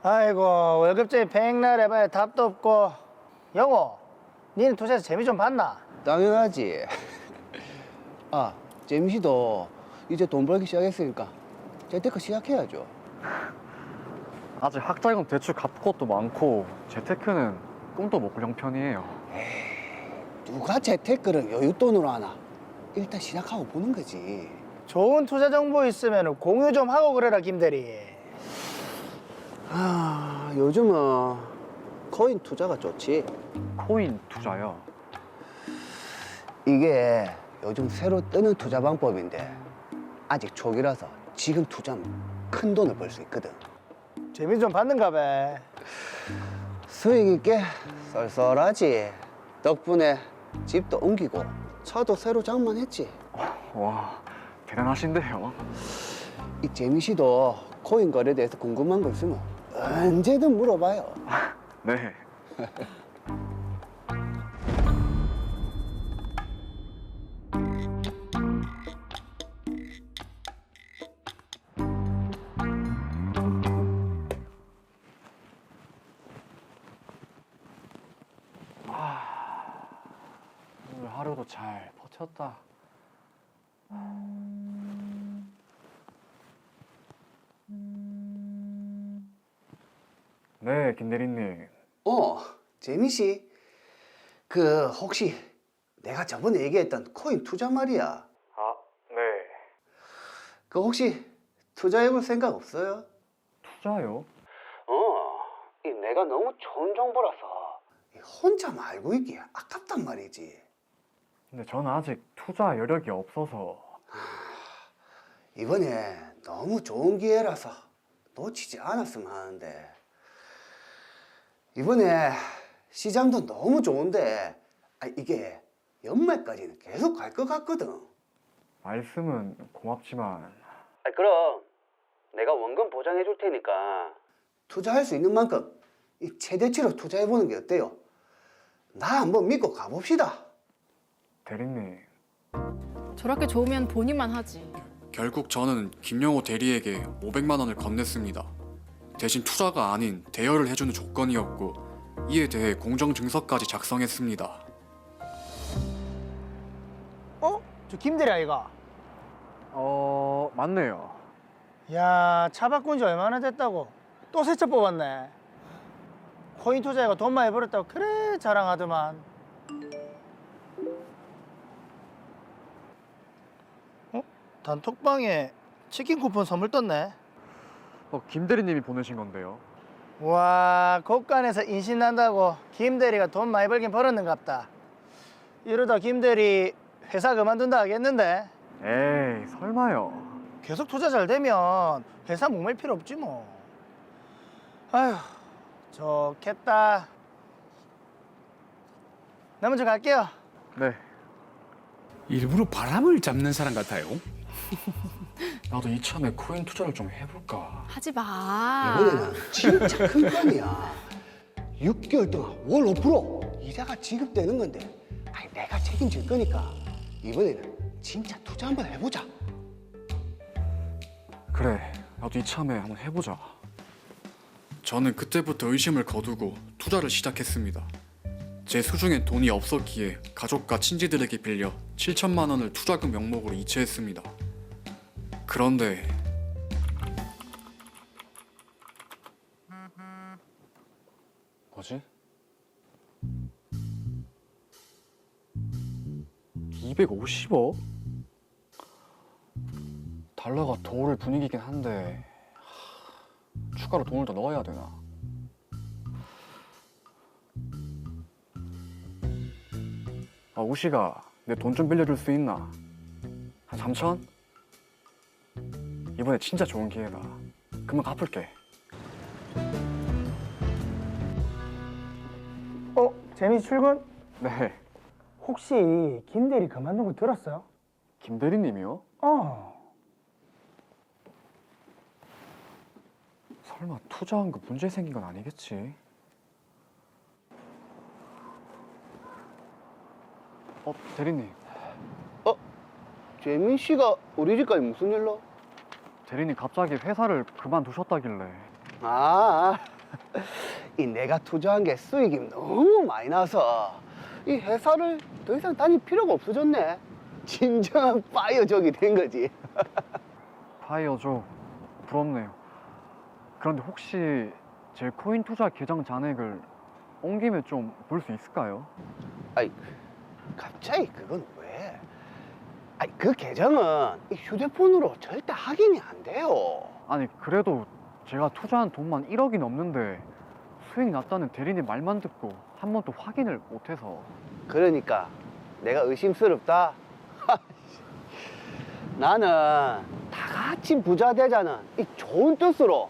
아이고 월급쟁이 백날 해봐야 답도 없고. 영호, 니는 투자에서 재미 좀 봤나? 당연하지. 아, 재민 씨도 이제 돈 벌기 시작했으니까 재테크 시작해야죠. 아직 학자금 대출 갚을 것도 많고 재테크는 꿈도 못 꿀 형편이에요. 누가 재테크를 여윳돈으로 하나? 일단 시작하고 보는 거지. 좋은 투자 정보 있으면 공유 좀 하고 그래라 김대리. 아, 요즘은 코인 투자가 좋지. 코인 투자요. 이게 요즘 새로 뜨는 투자 방법인데 아직 초기라서 지금 투자하면 큰 돈을 벌 수 있거든. 재미 좀 봤는가 봐. 수익 있게 썰썰하지. 덕분에 집도 옮기고 차도 새로 장만했지. 와, 대단하신데요. 이 재민 씨도 코인 거래에 대해서 궁금한 거 있으면 언제든 물어봐요. 네. 오늘 하루도 잘 버텼다. 네, 김대리님. 재민 씨. 그 혹시 내가 저번에 얘기했던 코인 투자 말이야. 아, 네. 그 혹시 투자해볼 생각 없어요? 투자요? 이 내가 너무 좋은 정보라서 혼자만 알고 있기 아깝단 말이지. 근데 저는 아직 투자 여력이 없어서. 이번에 너무 좋은 기회라서 놓치지 않았으면 하는데. 이번에 시장도 너무 좋은데 이게 연말까지는 계속 갈 것 같거든. 말씀은 고맙지만. 그럼 내가 원금 보장해 줄 테니까 투자할 수 있는 만큼 이 최대치로 투자해 보는 게 어때요? 나 한번 믿고 가봅시다. 대리님. 저렇게 좋으면 본인만 하지. 결국 저는 김영호 대리에게 500만 원을 건넸습니다. 대신 투자가 아닌 대여를 해주는 조건이었고 이에 대해 공정증서까지 작성했습니다. 어? 저 김대리 아이가? 맞네요. 야, 차 바꾼 지 얼마나 됐다고? 또 새 차 뽑았네. 코인 투자해가 돈 많이 벌었다고 그래 자랑하더만. 단톡방에 치킨 쿠폰 선물 떴네. 김대리님이 보내신 건데요. 와, 곳간에서 인신 난다고 김대리가 돈 많이 벌긴 벌었는갑다. 이러다 김대리 회사 그만둔다 하겠는데? 에이, 설마요. 계속 투자 잘 되면 회사 목맬 필요 없지 뭐. 아휴, 좋겠다. 나 먼저 갈게요. 네. 일부러 바람을 잡는 사람 같아요. 나도 이참에 코인 투자를 좀 해볼까. 하지 마. 이번에는 진짜 큰 판이야. 6개월 동안 월 5% 이자가 지급되는 건데 내가 책임질 거니까 이번에는 진짜 투자 한번 해보자. 그래, 나도 이참에 한번 해보자. 저는 그때부터 의심을 거두고 투자를 시작했습니다. 제 수중에 돈이 없었기에 가족과 친지들에게 빌려 7천만 원을 투자금 명목으로 이체했습니다. 그런데 뭐지? 250억? 달러가 더 오를 분위기긴 한데 추가로 돈을 더 넣어야 되나? 우시가 내 돈 좀 빌려줄 수 있나? 한 3천? 이번에 진짜 좋은 기회다. 금방 갚을게. 재미 출근? 네. 혹시 김대리 그만둔 거 들었어요? 김 대리님이요? 설마 투자한 거 문제 생긴 건 아니겠지? 대리님. 재민 씨가 우리 집까지 무슨 일로? 대리님 갑자기 회사를 그만두셨다길래. 이 내가 투자한 게 수익이 너무 많이 나서 이 회사를 더 이상 다닐 필요가 없어졌네. 진정한 파이어족이 된 거지. 파이어족 부럽네요. 그런데 혹시 제 코인 투자 계정 잔액을 온 김에 좀 볼 수 있을까요? 아이, 갑자기 그건 왜? 아이, 그 계정은 이 휴대폰으로 절대 확인이 안 돼요. 아니 그래도 제가 투자한 돈만 1억이 넘는데 수익 났다는 대리님 말만 듣고 한 번도 확인을 못해서. 그러니까 내가 의심스럽다. 나는 다 같이 부자 되자는 이 좋은 뜻으로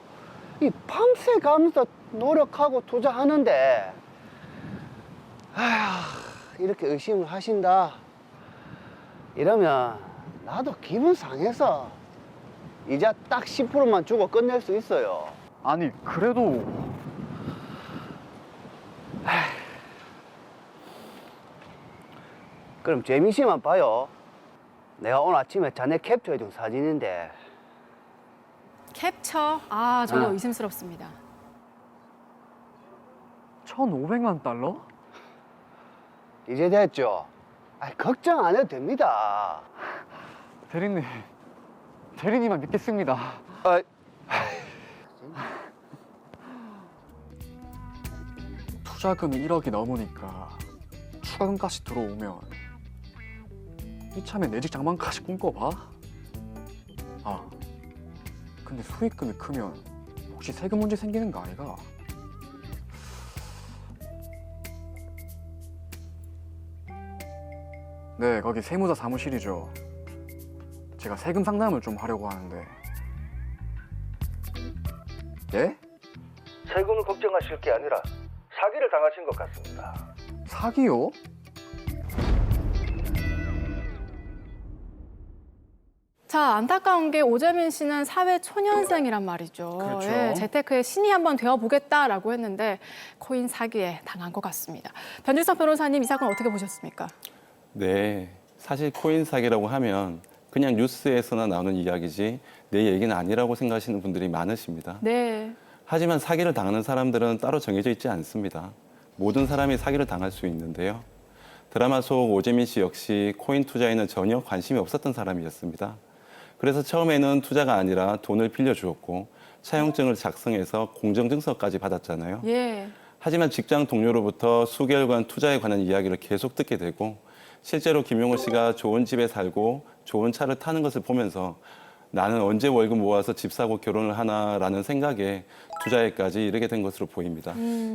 이 밤새 가면서 노력하고 투자하는데, 아휴, 이렇게 의심을 하신다. 이러면 나도 기분 상해서 이자 딱 10%만 주고 끝낼 수 있어요. 아니 그래도 그럼 재민 씨만 봐요. 내가 오늘 아침에 자네 캡처해준 사진인데 캡처? 아, 저거 응. 의심스럽습니다. 1,500만 달러? 이제 됐죠? 걱정 안 해도 됩니다. 대리님만 믿겠습니다. 투자금이 1억이 넘으니까 추가금까지 들어오면 이참에 내 집 장만까지 꿈꿔봐. 아, 근데 수익금이 크면 혹시 세금 문제 생기는 거 아니가? 네, 거기 세무사 사무실이죠. 제가 세금 상담을 좀 하려고 하는데. 예? 세금을 걱정하실 게 아니라 사기를 당하신 것 같습니다. 사기요? 자, 안타까운 게 오재민 씨는 사회 초년생이란 말이죠. 그렇죠. 예, 재테크의 신이 한번 되어보겠다라고 했는데 코인 사기에 당한 것 같습니다. 변준석 변호사님, 이 사건 어떻게 보셨습니까? 네, 사실 코인 사기라고 하면 그냥 뉴스에서나 나오는 이야기지 내 얘기는 아니라고 생각하시는 분들이 많으십니다. 네. 하지만 사기를 당하는 사람들은 따로 정해져 있지 않습니다. 모든 사람이 사기를 당할 수 있는데요. 드라마 속 오재민 씨 역시 코인 투자에는 전혀 관심이 없었던 사람이었습니다. 그래서 처음에는 투자가 아니라 돈을 빌려주었고 차용증을 작성해서 공정증서까지 받았잖아요. 예. 하지만 직장 동료로부터 수개월간 투자에 관한 이야기를 계속 듣게 되고 실제로 김용호 씨가 좋은 집에 살고 좋은 차를 타는 것을 보면서 나는 언제 월급 모아서 집 사고 결혼을 하나라는 생각에 투자에까지 이르게 된 것으로 보입니다.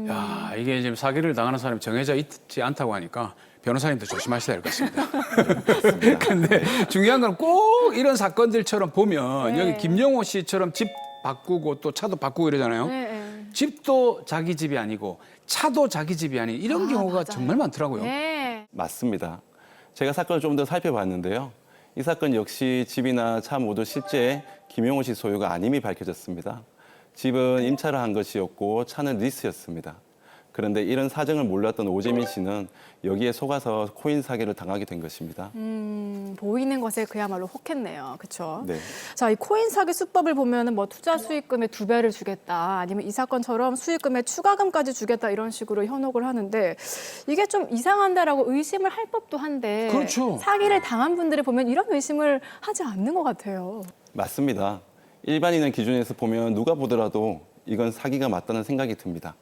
야, 이게 지금 사기를 당하는 사람이 정해져 있지 않다고 하니까 변호사님도 조심하셔야 될 것 같습니다. 근데 중요한 건 꼭 이런 사건들처럼 보면 네. 여기 김용호 씨처럼 집 바꾸고 또 차도 바꾸고 이러잖아요. 네. 집도 자기 집이 아니고 차도 자기 집이 아닌 이런 경우가 맞아요. 정말 많더라고요. 네. 맞습니다. 제가 사건을 좀 더 살펴봤는데요. 이 사건 역시 집이나 차 모두 실제 김용호 씨 소유가 아님이 밝혀졌습니다. 집은 임차를 한 것이었고 차는 리스였습니다. 그런데 이런 사정을 몰랐던 오재민 씨는 여기에 속아서 코인 사기를 당하게 된 것입니다. 보이는 것에 그야말로 혹했네요. 그렇죠? 네. 자, 이 코인 사기 수법을 보면은 뭐 투자 수익금의 2배를 주겠다, 아니면 이 사건처럼 수익금의 추가금까지 주겠다 이런 식으로 현혹을 하는데 이게 좀 이상한데라고 의심을 할 법도 한데 그렇죠. 사기를 당한 분들이 보면 이런 의심을 하지 않는 것 같아요. 맞습니다. 일반인의 기준에서 보면 누가 보더라도 이건 사기가 맞다는 생각이 듭니다.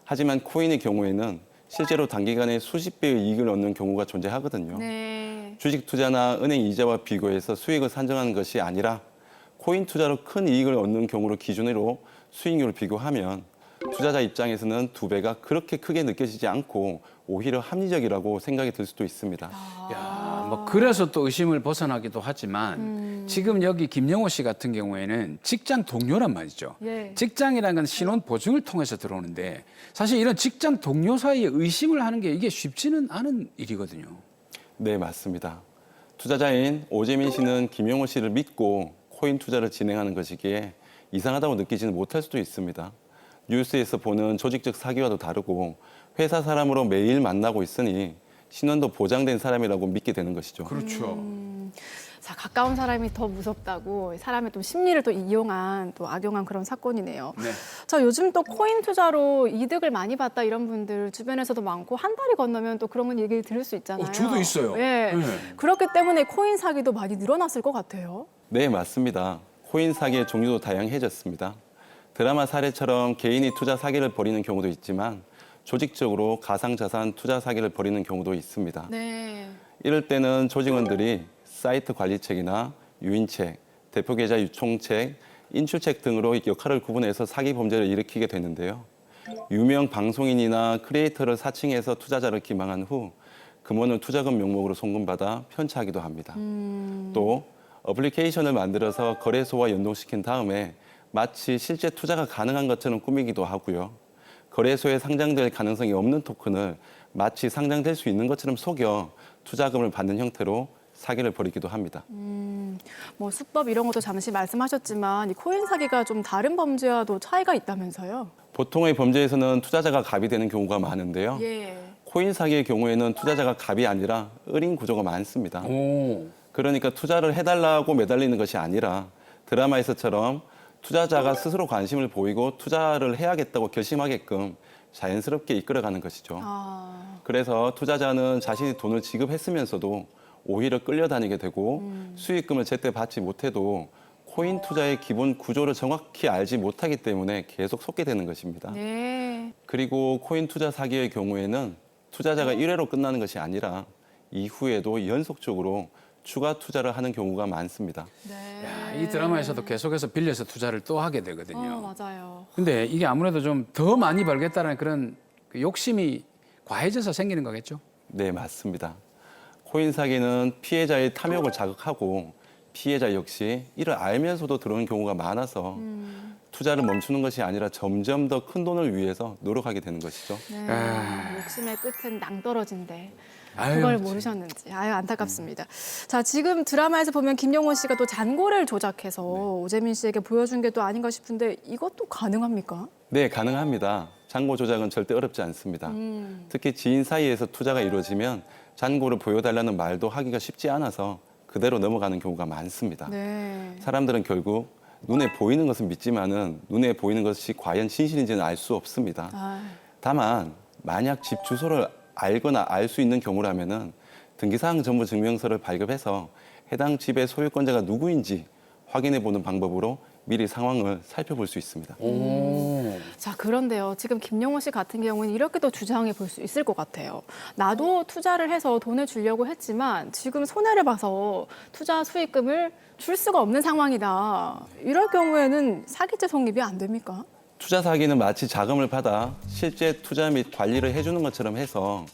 하지만 코인의 경우에는 실제로 단기간에 수십 배의 이익을 얻는 경우가 존재하거든요. 네. 주식 투자나 은행 이자와 비교해서 수익을 산정하는 것이 아니라 코인 투자로 큰 이익을 얻는 경우를 기준으로 수익률을 비교하면 투자자 입장에서는 2배가 그렇게 크게 느껴지지 않고 오히려 합리적이라고 생각이 들 수도 있습니다. 야, 뭐 그래서 또 의심을 벗어나기도 하지만 지금 여기 김영호 씨 같은 경우에는 직장 동료란 말이죠. 예. 직장이라는 건 신원 보증을 통해서 들어오는데 사실 이런 직장 동료 사이에 의심을 하는 게 이게 쉽지는 않은 일이거든요. 네, 맞습니다. 투자자인 오재민 씨는 김용호 씨를 믿고 코인 투자를 진행하는 것이기에 이상하다고 느끼지는 못할 수도 있습니다. 뉴스에서 보는 조직적 사기와도 다르고 회사 사람으로 매일 만나고 있으니 신원도 보장된 사람이라고 믿게 되는 것이죠. 그렇죠. 자, 가까운 사람이 더 무섭다고 사람의 또 심리를 또 이용한 또 악용한 그런 사건이네요. 네. 자, 요즘 또 코인 투자로 이득을 많이 봤다 이런 분들 주변에서도 많고 한 달이 건너면 또 그런 얘기를 들을 수 있잖아요. 저도 있어요. 예. 네. 그렇기 때문에 코인 사기도 많이 늘어났을 것 같아요. 네, 맞습니다. 코인 사기의 종류도 다양해졌습니다. 드라마 사례처럼 개인이 투자 사기를 벌이는 경우도 있지만 조직적으로 가상자산 투자 사기를 벌이는 경우도 있습니다. 네. 이럴 때는 조직원들이 사이트 관리책이나 유인책, 대표계좌 유통책, 인출책 등으로 역할을 구분해서 사기 범죄를 일으키게 되는데요. 유명 방송인이나 크리에이터를 사칭해서 투자자를 기망한 후 금원을 투자금 명목으로 송금받아 편취하기도 합니다. 또 어플리케이션을 만들어서 거래소와 연동시킨 다음에 마치 실제 투자가 가능한 것처럼 꾸미기도 하고요. 거래소에 상장될 가능성이 없는 토큰을 마치 상장될 수 있는 것처럼 속여 투자금을 받는 형태로 사기를 벌이기도 합니다. 뭐 수법 이런 것도 잠시 말씀하셨지만 이 코인 사기가 좀 다른 범죄와도 차이가 있다면서요? 보통의 범죄에서는 투자자가 갑이 되는 경우가 많은데요. 예. 코인 사기의 경우에는 투자자가 갑이 아니라 을인 구조가 많습니다. 오. 그러니까 투자를 해달라고 매달리는 것이 아니라 드라마에서처럼 투자자가 스스로 관심을 보이고 투자를 해야겠다고 결심하게끔 자연스럽게 이끌어가는 것이죠. 아, 그래서 투자자는 자신이 돈을 지급했으면서도 오히려 끌려다니게 되고 수익금을 제때 받지 못해도 코인 투자의 기본 구조를 정확히 알지 못하기 때문에 계속 속게 되는 것입니다. 네. 그리고 코인 투자 사기의 경우에는 투자자가 1회로 끝나는 것이 아니라 이후에도 연속적으로 추가 투자를 하는 경우가 많습니다. 네. 야, 이 드라마에서도 계속해서 빌려서 투자를 또 하게 되거든요. 맞아요. 근데 이게 아무래도 좀 더 많이 벌겠다는 그런 그 욕심이 과해져서 생기는 거겠죠? 네, 맞습니다. 코인 사기는 피해자의 탐욕을 자극하고 피해자 역시 이를 알면서도 들어오는 경우가 많아서 투자를 멈추는 것이 아니라 점점 더 큰 돈을 위해서 노력하게 되는 것이죠. 네. 아. 욕심의 끝은 낭떠러진데. 아유, 그걸 참. 모르셨는지. 아유, 안타깝습니다. 자, 지금 드라마에서 보면 김용호 씨가 또 잔고를 조작해서 오재민 씨에게 보여준 게 또 아닌가 싶은데 이것도 가능합니까? 네, 가능합니다. 잔고 조작은 절대 어렵지 않습니다. 특히 지인 사이에서 투자가 이루어지면 잔고를 보여달라는 말도 하기가 쉽지 않아서 그대로 넘어가는 경우가 많습니다. 네. 사람들은 결국 눈에 보이는 것은 믿지만은 눈에 보이는 것이 과연 진실인지는 알 수 없습니다. 아, 다만 만약 집 주소를 알거나 알 수 있는 경우라면은 등기사항 전부 증명서를 발급해서 해당 집의 소유권자가 누구인지 확인해 보는 방법으로 미리 상황을 살펴볼 수 있습니다. 오. 자, 그런데요. 지금 김용호 씨 같은 경우는 이렇게도 주장해 볼 수 있을 것 같아요. 나도 투자를 해서 돈을 주려고 했지만 지금 손해를 봐서 투자 수익금을 줄 수가 없는 상황이다. 이럴 경우에는 사기죄 성립이 안 됩니까? 투자 사기는 마치 자금을 받아 실제 투자 및 관리를 해주는 것처럼 해서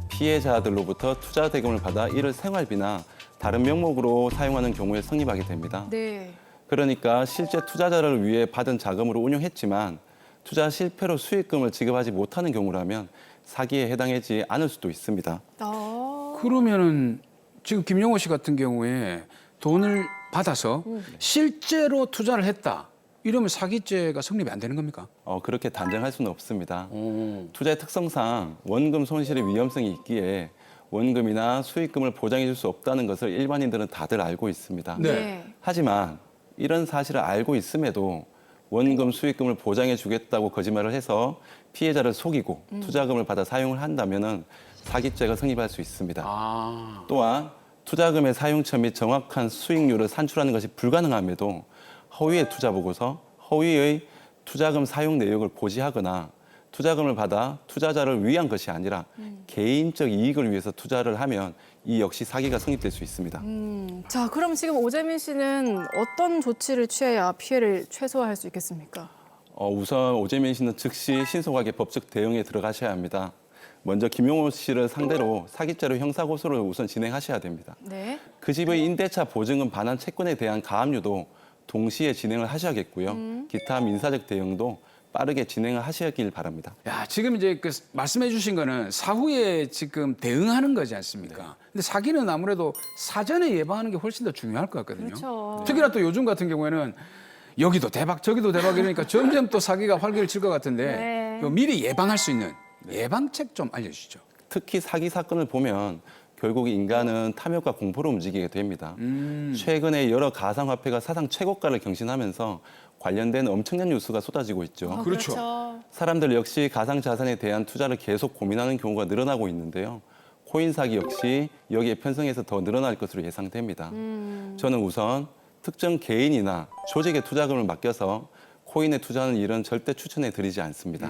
피해자들로부터 투자 대금을 받아 이를 생활비나 다른 명목으로 사용하는 경우에 성립하게 됩니다. 네. 그러니까 실제 투자자를 위해 받은 자금으로 운용했지만 투자 실패로 수익금을 지급하지 못하는 경우라면 사기에 해당하지 않을 수도 있습니다. 그러면은 지금 김용호 씨 같은 경우에 돈을 받아서 실제로 투자를 했다. 이러면 사기죄가 성립이 안 되는 겁니까? 그렇게 단정할 수는 없습니다. 오. 투자의 특성상 원금 손실의 위험성이 있기에 원금이나 수익금을 보장해 줄 수 없다는 것을 일반인들은 다들 알고 있습니다. 네. 하지만 이런 사실을 알고 있음에도 원금 수익금을 보장해 주겠다고 거짓말을 해서 피해자를 속이고 투자금을 받아 사용을 한다면은 사기죄가 성립할 수 있습니다. 아. 또한 투자금의 사용처 및 정확한 수익률을 산출하는 것이 불가능함에도 허위의 투자 보고서, 허위의 투자금 사용 내역을 고지하거나 투자금을 받아 투자자를 위한 것이 아니라 개인적 이익을 위해서 투자를 하면 이 역시 사기가 성립될 수 있습니다. 자, 그럼 지금 오재민 씨는 어떤 조치를 취해야 피해를 최소화할 수 있겠습니까? 우선 오재민 씨는 즉시 신속하게 법적 대응에 들어가셔야 합니다. 먼저 김용호 씨를 상대로 사기죄로 형사고소를 우선 진행하셔야 됩니다. 네. 그 집의 임대차 보증금 반환 채권에 대한 가압류도 동시에 진행을 하셔야겠고요. 기타 민사적 대응도 빠르게 진행을 하셔야길 바랍니다. 야, 지금 이제 그 말씀해 주신 거는 사후에 지금 대응하는 거지 않습니까? 근데 사기는 아무래도 사전에 예방하는 게 훨씬 더 중요할 것 같거든요. 그렇죠. 특히나 또 요즘 같은 경우에는 여기도 대박 저기도 대박 이러니까 점점 또 사기가 활기를 칠 것 같은데 네. 그 미리 예방할 수 있는 예방책 좀 알려주시죠. 특히 사기 사건을 보면 결국 인간은 탐욕과 공포로 움직이게 됩니다. 최근에 여러 가상화폐가 사상 최고가를 경신하면서 관련된 엄청난 뉴스가 쏟아지고 있죠. 그렇죠. 사람들 역시 가상자산에 대한 투자를 계속 고민하는 경우가 늘어나고 있는데요. 코인 사기 역시 여기에 편성해서 더 늘어날 것으로 예상됩니다. 저는 우선 특정 개인이나 조직의 투자금을 맡겨서 코인에 투자하는 일은 절대 추천해 드리지 않습니다.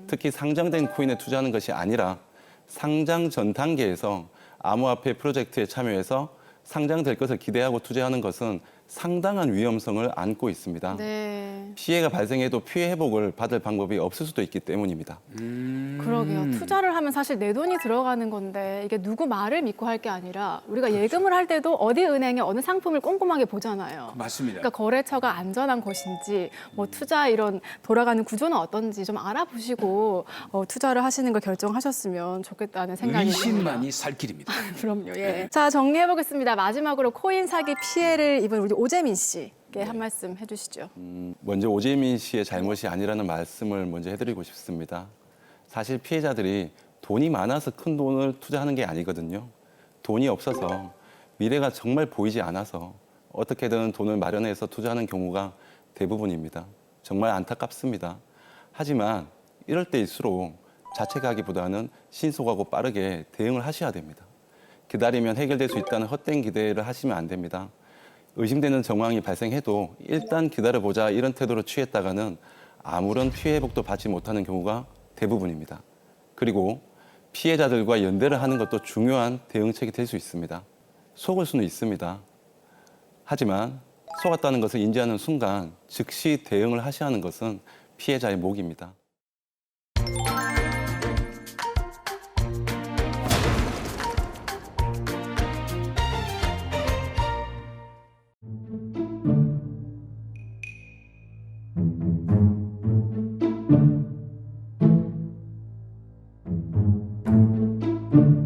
특히 상장된 코인에 투자하는 것이 아니라 상장 전 단계에서 암호화폐 프로젝트에 참여해서 상장될 것을 기대하고 투자하는 것은 상당한 위험성을 안고 있습니다. 네. 피해가 발생해도 피해 회복을 받을 방법이 없을 수도 있기 때문입니다. 그러게요. 투자를 하면 사실 내 돈이 들어가는 건데 이게 누구 말을 믿고 할 게 아니라 우리가 예금을 할 때도 어디 은행에 어느 상품을 꼼꼼하게 보잖아요. 맞습니다. 그러니까 거래처가 안전한 것인지 뭐 투자 이런 돌아가는 구조는 어떤지 좀 알아보시고 투자를 하시는 걸 결정하셨으면 좋겠다는 생각이 듭니다. 의심만이 살 길입니다. 그럼요. 예. 자, 정리해 보겠습니다. 마지막으로 코인 사기 피해를 입은 우리 오재민 씨께 한 말씀 해주시죠. 먼저 오재민 씨의 잘못이 아니라는 말씀을 먼저 해드리고 싶습니다. 사실 피해자들이 돈이 많아서 큰 돈을 투자하는 게 아니거든요. 돈이 없어서 미래가 정말 보이지 않아서 어떻게든 돈을 마련해서 투자하는 경우가 대부분입니다. 정말 안타깝습니다. 하지만 이럴 때일수록 자책하기보다는 신속하고 빠르게 대응을 하셔야 됩니다. 기다리면 해결될 수 있다는 헛된 기대를 하시면 안 됩니다. 의심되는 정황이 발생해도 일단 기다려보자 이런 태도로 취했다가는 아무런 피해 회복도 받지 못하는 경우가 대부분입니다. 그리고 피해자들과 연대를 하는 것도 중요한 대응책이 될 수 있습니다. 속을 수는 있습니다. 하지만 속았다는 것을 인지하는 순간 즉시 대응을 하셔야 하는 것은 피해자의 몫입니다. 음.